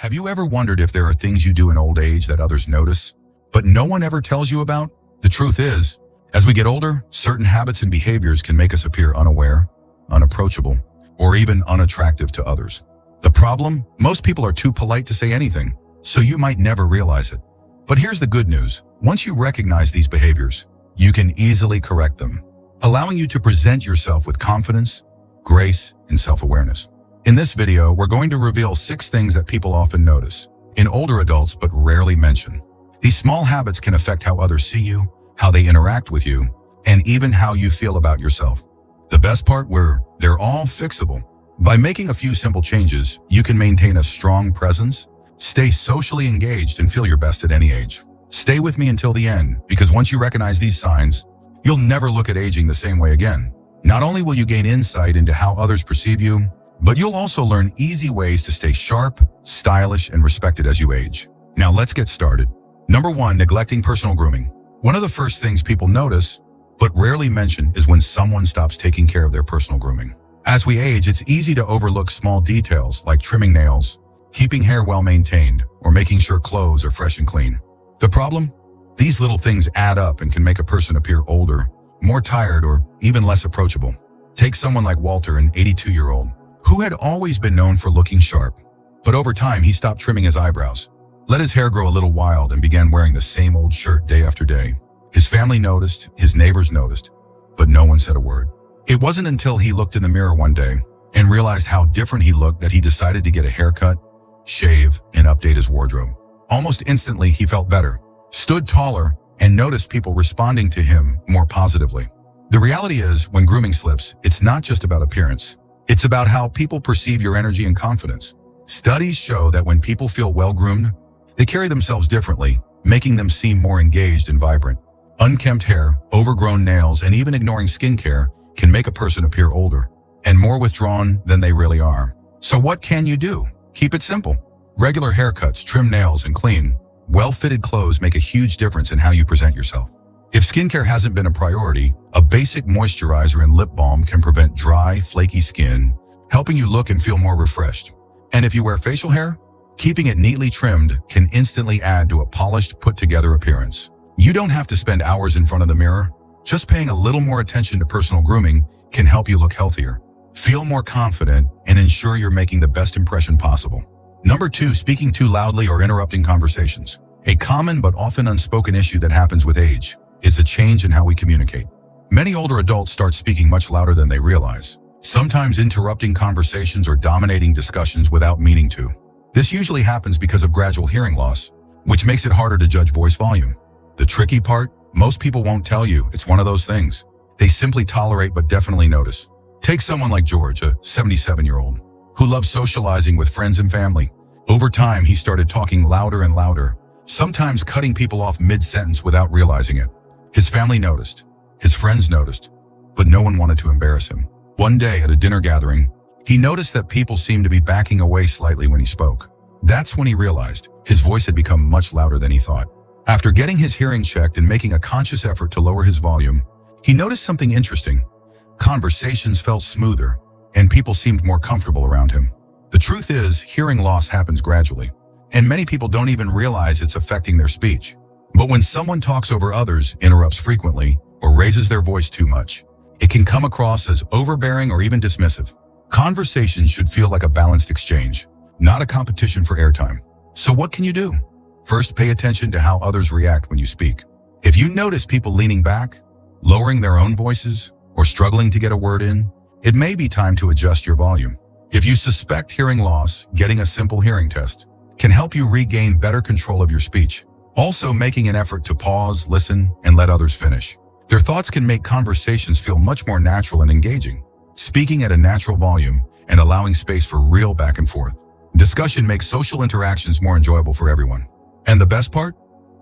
Have you ever wondered if there are things you do in old age that others notice, but no one ever tells you about? The truth is, as we get older, certain habits and behaviors can make us appear unaware, unapproachable, or even unattractive to others. The problem? Most people are too polite to say anything, so you might never realize it. But here's the good news. Once you recognize these behaviors, you can easily correct them, allowing you to present yourself with confidence, grace, and self-awareness. In this video, we're going to reveal 6 things that people often notice in older adults but rarely mention. These small habits can affect how others see you, how they interact with you, and even how you feel about yourself. The best part, they're all fixable. By making a few simple changes, you can maintain a strong presence, stay socially engaged, and feel your best at any age. Stay with me until the end, because once you recognize these signs, you'll never look at aging the same way again. Not only will you gain insight into how others perceive you, but you'll also learn easy ways to stay sharp, stylish, and respected as you age. Now let's get started. Number 1, neglecting personal grooming. One of the first things people notice, but rarely mention, is when someone stops taking care of their personal grooming. As we age, it's easy to overlook small details like trimming nails, keeping hair well maintained, or making sure clothes are fresh and clean. The problem? These little things add up and can make a person appear older, more tired, or even less approachable. Take someone like Walter, an 82-year-old, who had always been known for looking sharp. But over time, he stopped trimming his eyebrows, let his hair grow a little wild, and began wearing the same old shirt day after day. His family noticed, his neighbors noticed, but no one said a word. It wasn't until he looked in the mirror one day and realized how different he looked that he decided to get a haircut, shave, and update his wardrobe. Almost instantly, he felt better, stood taller, and noticed people responding to him more positively. The reality is, when grooming slips, it's not just about appearance. It's about how people perceive your energy and confidence. Studies show that when people feel well-groomed, they carry themselves differently, making them seem more engaged and vibrant. Unkempt hair, overgrown nails, and even ignoring skincare can make a person appear older and more withdrawn than they really are. So what can you do? Keep it simple. Regular haircuts, trim nails, and clean, well-fitted clothes make a huge difference in how you present yourself. If skincare hasn't been a priority, a basic moisturizer and lip balm can prevent dry, flaky skin, helping you look and feel more refreshed. And if you wear facial hair, keeping it neatly trimmed can instantly add to a polished, put-together appearance. You don't have to spend hours in front of the mirror. Just paying a little more attention to personal grooming can help you look healthier, feel more confident, and ensure you're making the best impression possible. Number 2, speaking too loudly or interrupting conversations. A common but often unspoken issue that happens with age is a change in how we communicate. Many older adults start speaking much louder than they realize, sometimes interrupting conversations or dominating discussions without meaning to. This usually happens because of gradual hearing loss, which makes it harder to judge voice volume. The tricky part? Most people won't tell you it's one of those things. They simply tolerate but definitely notice. Take someone like George, a 77-year-old, who loves socializing with friends and family. Over time, he started talking louder and louder, sometimes cutting people off mid-sentence without realizing it. His family noticed, his friends noticed, but no one wanted to embarrass him. One day at a dinner gathering, he noticed that people seemed to be backing away slightly when he spoke. That's when he realized his voice had become much louder than he thought. After getting his hearing checked and making a conscious effort to lower his volume, he noticed something interesting. Conversations felt smoother, and people seemed more comfortable around him. The truth is, hearing loss happens gradually, and many people don't even realize it's affecting their speech. But when someone talks over others, interrupts frequently, or raises their voice too much, it can come across as overbearing or even dismissive. Conversations should feel like a balanced exchange, not a competition for airtime. So what can you do? First, pay attention to how others react when you speak. If you notice people leaning back, lowering their own voices, or struggling to get a word in, it may be time to adjust your volume. If you suspect hearing loss, getting a simple hearing test can help you regain better control of your speech. Also, making an effort to pause, listen, and let others finish. Their thoughts can make conversations feel much more natural and engaging. Speaking at a natural volume and allowing space for real back and forth. Discussion makes social interactions more enjoyable for everyone. And the best part?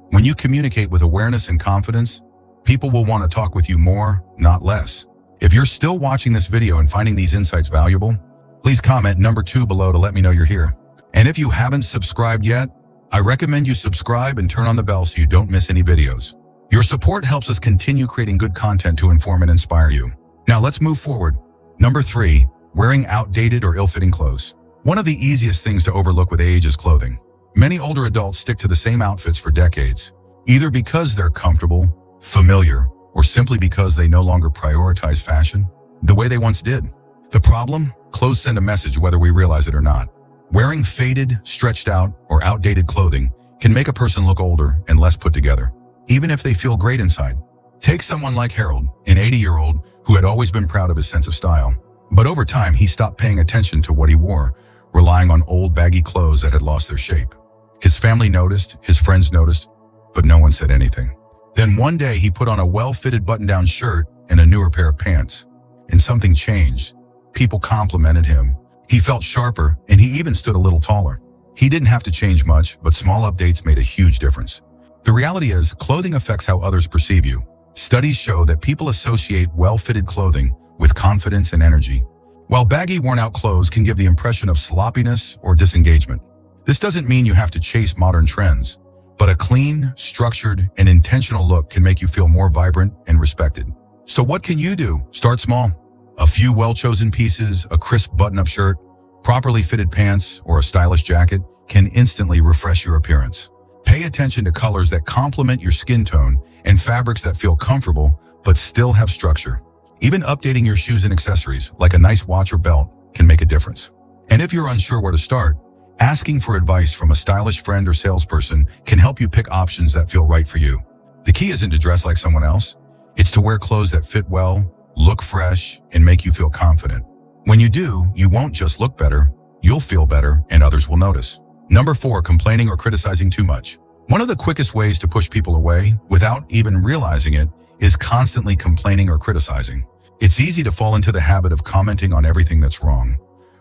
When you communicate with awareness and confidence, people will want to talk with you more, not less. If you're still watching this video and finding these insights valuable, please comment number 2 below to let me know you're here. And if you haven't subscribed yet, I recommend you subscribe and turn on the bell so you don't miss any videos. Your support helps us continue creating good content to inform and inspire you. Now let's move forward. Number 3, wearing outdated or ill-fitting clothes. One of the easiest things to overlook with age is clothing. Many older adults stick to the same outfits for decades, either because they're comfortable, familiar, or simply because they no longer prioritize fashion the way they once did. The problem? Clothes send a message whether we realize it or not. Wearing faded, stretched out, or outdated clothing can make a person look older and less put together, even if they feel great inside. Take someone like Harold, an 80-year-old who had always been proud of his sense of style. But over time, he stopped paying attention to what he wore, relying on old baggy clothes that had lost their shape. His family noticed, his friends noticed, but no one said anything. Then one day he put on a well-fitted button-down shirt and a newer pair of pants, and something changed. People complimented him. He felt sharper, and he even stood a little taller. He didn't have to change much, but small updates made a huge difference. The reality is, clothing affects how others perceive you. Studies show that people associate well-fitted clothing with confidence and energy, while baggy, worn-out clothes can give the impression of sloppiness or disengagement. This doesn't mean you have to chase modern trends, but a clean, structured, and intentional look can make you feel more vibrant and respected. So what can you do? Start small. A few well-chosen pieces, a crisp button-up shirt, properly fitted pants, or a stylish jacket can instantly refresh your appearance. Pay attention to colors that complement your skin tone and fabrics that feel comfortable but still have structure. Even updating your shoes and accessories, like a nice watch or belt, can make a difference. And if you're unsure where to start, asking for advice from a stylish friend or salesperson can help you pick options that feel right for you. The key isn't to dress like someone else. It's to wear clothes that fit well, look fresh, and make you feel confident. When you do, you won't just look better, you'll feel better, and others will notice. Number 4, complaining or criticizing too much. One of the quickest ways to push people away, without even realizing it, is constantly complaining or criticizing. It's easy to fall into the habit of commenting on everything that's wrong,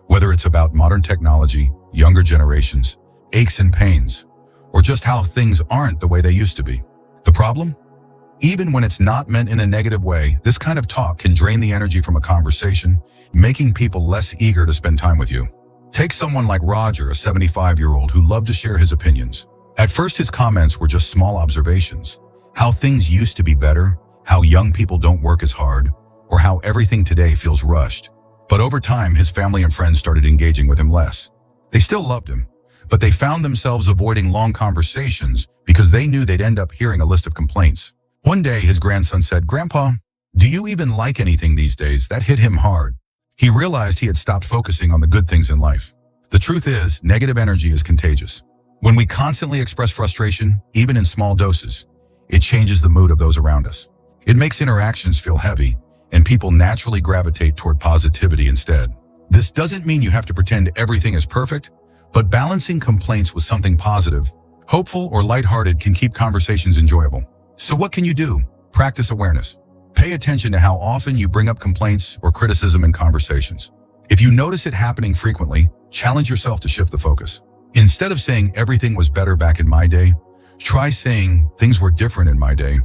whether it's about modern technology, younger generations, aches and pains, or just how things aren't the way they used to be. The problem? Even when it's not meant in a negative way, this kind of talk can drain the energy from a conversation, making people less eager to spend time with you. Take someone like Roger, a 75-year-old who loved to share his opinions. At first, his comments were just small observations. How things used to be better, how young people don't work as hard, or how everything today feels rushed. But over time, his family and friends started engaging with him less. They still loved him, but they found themselves avoiding long conversations because they knew they'd end up hearing a list of complaints. One day, his grandson said, "Grandpa, do you even like anything these days?" That hit him hard. He realized he had stopped focusing on the good things in life. The truth is, negative energy is contagious. When we constantly express frustration, even in small doses, it changes the mood of those around us. It makes interactions feel heavy, and people naturally gravitate toward positivity instead. This doesn't mean you have to pretend everything is perfect, but balancing complaints with something positive, hopeful, or lighthearted can keep conversations enjoyable. So what can you do? Practice awareness. Pay attention to how often you bring up complaints or criticism in conversations. If you notice it happening frequently, challenge yourself to shift the focus. Instead of saying everything was better back in my day, try saying things were different in my day,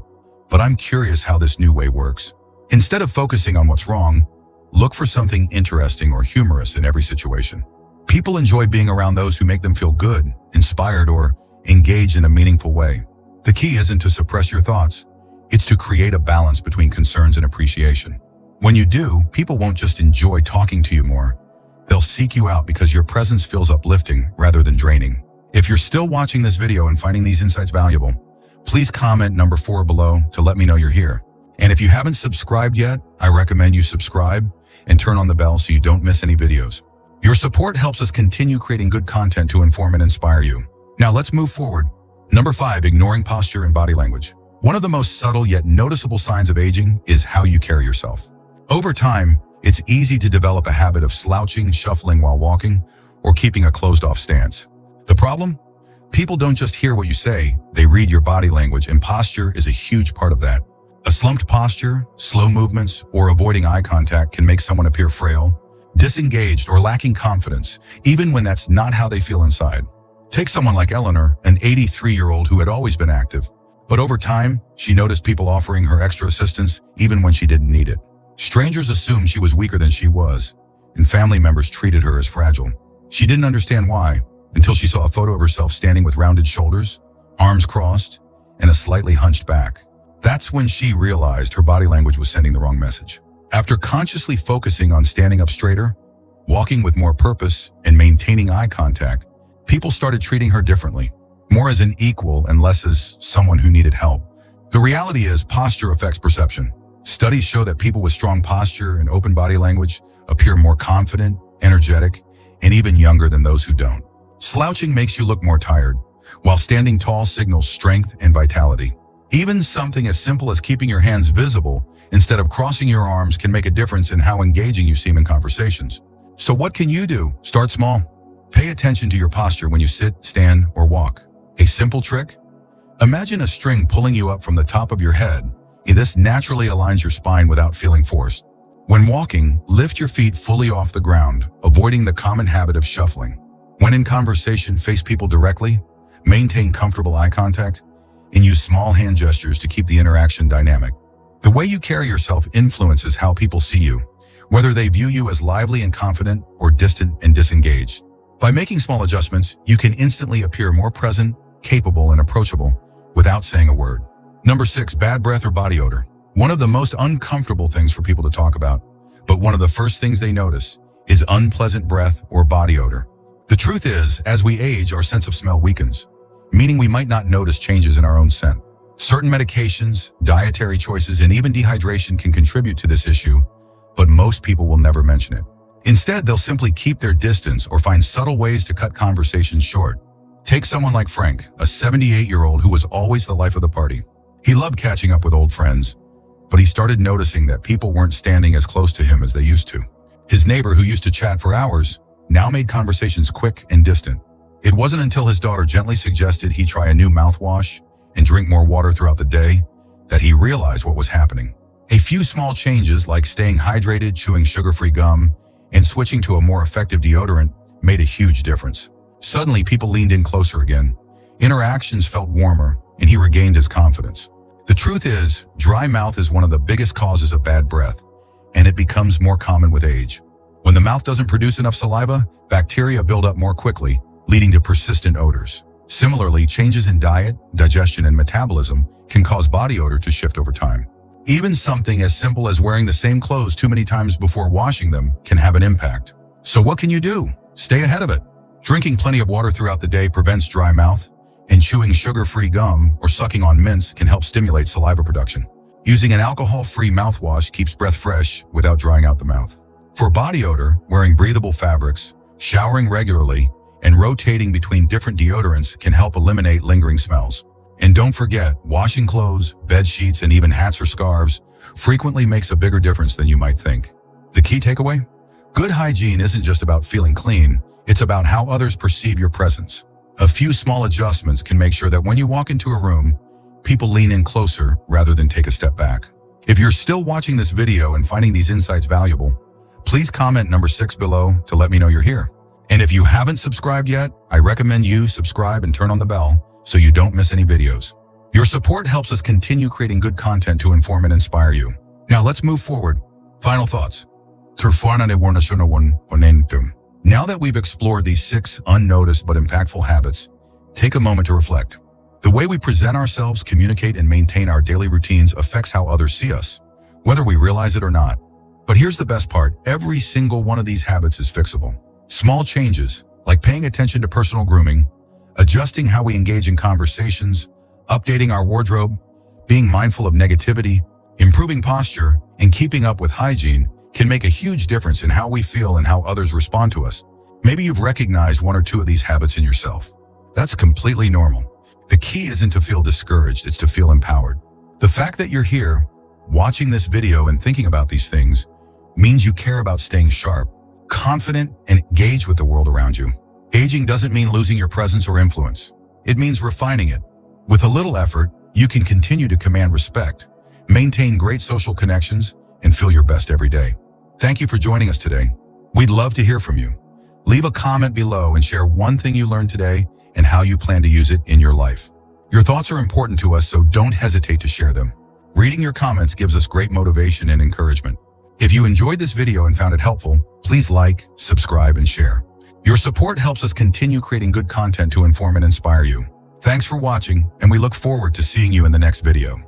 but I'm curious how this new way works. Instead of focusing on what's wrong, look for something interesting or humorous in every situation. People enjoy being around those who make them feel good, inspired, or engaged in a meaningful way. The key isn't to suppress your thoughts. It's to create a balance between concerns and appreciation. When you do, people won't just enjoy talking to you more. They'll seek you out because your presence feels uplifting rather than draining. If you're still watching this video and finding these insights valuable, please comment number 4 below to let me know you're here. And if you haven't subscribed yet, I recommend you subscribe and turn on the bell so you don't miss any videos. Your support helps us continue creating good content to inform and inspire you. Now let's move forward. Number 5, ignoring posture and body language. One of the most subtle yet noticeable signs of aging is how you carry yourself. Over time, it's easy to develop a habit of slouching, shuffling while walking, or keeping a closed-off stance. The problem? People don't just hear what you say, they read your body language, and posture is a huge part of that. A slumped posture, slow movements, or avoiding eye contact can make someone appear frail, disengaged, or lacking confidence, even when that's not how they feel inside. Take someone like Eleanor, an 83-year-old who had always been active. But over time, she noticed people offering her extra assistance even when she didn't need it. Strangers assumed she was weaker than she was, and family members treated her as fragile. She didn't understand why, until she saw a photo of herself standing with rounded shoulders, arms crossed, and a slightly hunched back. That's when she realized her body language was sending the wrong message. After consciously focusing on standing up straighter, walking with more purpose and maintaining eye contact, people started treating her differently, more as an equal and less as someone who needed help. The reality is posture affects perception. Studies show that people with strong posture and open body language appear more confident, energetic, and even younger than those who don't. Slouching makes you look more tired, while standing tall signals strength and vitality. Even something as simple as keeping your hands visible instead of crossing your arms can make a difference in how engaging you seem in conversations. So what can you do? Start small. Pay attention to your posture when you sit, stand, or walk. A simple trick? Imagine a string pulling you up from the top of your head. This naturally aligns your spine without feeling forced. When walking, lift your feet fully off the ground, avoiding the common habit of shuffling. When in conversation, face people directly, maintain comfortable eye contact, and use small hand gestures to keep the interaction dynamic. The way you carry yourself influences how people see you, whether they view you as lively and confident or distant and disengaged. By making small adjustments, you can instantly appear more present, capable, and approachable without saying a word. Number 6, bad breath or body odor. One of the most uncomfortable things for people to talk about, but one of the first things they notice is unpleasant breath or body odor. The truth is, as we age, our sense of smell weakens, meaning we might not notice changes in our own scent. Certain medications, dietary choices, and even dehydration can contribute to this issue, but most people will never mention it. Instead, they'll simply keep their distance or find subtle ways to cut conversations short. Take someone like Frank, a 78-year-old who was always the life of the party. He loved catching up with old friends, but he started noticing that people weren't standing as close to him as they used to. His neighbor, who used to chat for hours, now made conversations quick and distant. It wasn't until his daughter gently suggested he try a new mouthwash and drink more water throughout the day that he realized what was happening. A few small changes like staying hydrated, chewing sugar-free gum, and switching to a more effective deodorant made a huge difference. Suddenly, people leaned in closer again. Interactions felt warmer, and he regained his confidence. The truth is, dry mouth is one of the biggest causes of bad breath, and it becomes more common with age. When the mouth doesn't produce enough saliva, bacteria build up more quickly, leading to persistent odors. Similarly, changes in diet, digestion, and metabolism can cause body odor to shift over time. Even something as simple as wearing the same clothes too many times before washing them can have an impact. So what can you do? Stay ahead of it. Drinking plenty of water throughout the day prevents dry mouth, and chewing sugar-free gum or sucking on mints can help stimulate saliva production. Using an alcohol-free mouthwash keeps breath fresh without drying out the mouth. For body odor, wearing breathable fabrics, showering regularly, and rotating between different deodorants can help eliminate lingering smells. And don't forget, washing clothes, bed sheets, and even hats or scarves frequently makes a bigger difference than you might think. The key takeaway? Good hygiene isn't just about feeling clean, it's about how others perceive your presence. A few small adjustments can make sure that when you walk into a room, people lean in closer rather than take a step back. If you're still watching this video and finding these insights valuable, please comment number 6 below to let me know you're here. And if you haven't subscribed yet, I recommend you subscribe and turn on the bell so you don't miss any videos. Your support helps us continue creating good content to inform and inspire you. Now let's move forward. Final thoughts. Now that we've explored these 6 unnoticed but impactful habits, take a moment to reflect. The way we present ourselves, communicate, and maintain our daily routines affects how others see us, whether we realize it or not. But here's the best part. Every single one of these habits is fixable. Small changes, like paying attention to personal grooming, adjusting how we engage in conversations, updating our wardrobe, being mindful of negativity, improving posture, and keeping up with hygiene, can make a huge difference in how we feel and how others respond to us. Maybe you've recognized 1 or 2 of these habits in yourself. That's completely normal. The key isn't to feel discouraged, it's to feel empowered. The fact that you're here, watching this video and thinking about these things, means you care about staying sharp, confident, and engaged with the world around you. Aging doesn't mean losing your presence or influence. It means refining it. With a little effort, you can continue to command respect, maintain great social connections, and feel your best every day. Thank you for joining us today. We'd love to hear from you. Leave a comment below and share one thing you learned today and how you plan to use it in your life. Your thoughts are important to us, so don't hesitate to share them. Reading your comments gives us great motivation and encouragement. If you enjoyed this video and found it helpful, please like, subscribe, and share. Your support helps us continue creating good content to inform and inspire you. Thanks for watching, and we look forward to seeing you in the next video.